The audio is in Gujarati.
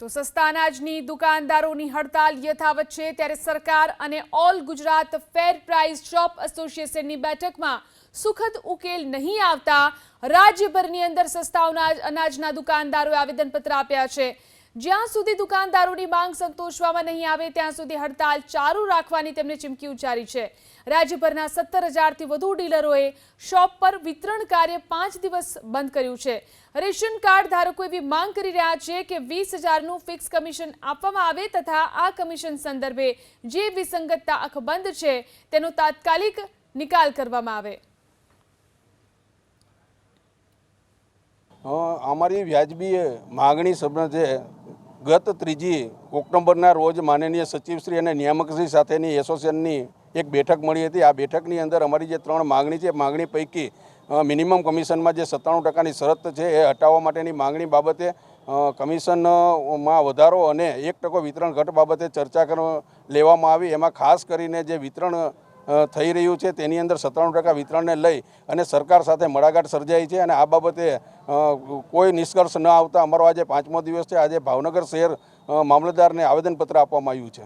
તો સસ્તા અનાજની દુકાનદારોની હડતાલ યથાવત છે ત્યારે સરકાર અને all Gujarat fair price shop એસોસિએશનની બેઠકમાં સુખદ ઉકેલ નહીં આવતા રાજ્યભરની અંદર સસ્તા અનાજના દુકાનદારોએ આવેદનપત્ર આપ્યા છે। જ્યાં સુધી દુકાનદારોની માંગ સંતોષવામાં નહીં આવે ત્યાં સુધી હડતાલ ચાલુ રાખવાની તેમણે ચીમકી ઉચ્ચારી છે। રાજ્યભરના 17,000થી વધુ ડીલરોએ શોપ પર વિતરણ કાર્ય 5 દિવસ બંધ કર્યું છે। રેશન કાર્ડ ધારકો એવી માંગ કરી રહ્યા છે કે 20,000નું ફિક્સ કમિશન આપવામાં આવે તથા આ કમિશન સંદર્ભે જે વિસંગતતા અકબંધ છે તેનો તાત્કાલિક નિકાલ કરવામાં આવે। અમારી વ્યાજબી માગણી સમજે ગત 3 ઓક્ટોબરના રોજ માનનીય સચિવશ્રી અને નિયામકશ્રી સાથેની એસોસિએશનની એક બેઠક મળી હતી। આ બેઠકની અંદર અમારી જે 3 માગણી છે માગણી પૈકી મિનિમમ કમિશનમાં જે 97%ની શરત છે એ હટાવવા માટેની માગણી બાબતે કમિશનમાં વધારો અને 1% વિતરણ ઘટ બાબતે ચર્ચા લેવામાં આવી। એમાં ખાસ કરીને જે વિતરણ થઈ રહ્યું છે તેની અંદર 97% વિતરણને લઈ અને સરકાર સાથે મડાગાંઠ સર્જાઈ છે અને આ બાબતે કોઈ નિષ્કર્ષ ન આવતા અમારો આજે 5મો દિવસ છે। આજે ભાવનગર શહેર મામલતદારને આવેદનપત્ર આપવામાં આવ્યું છે।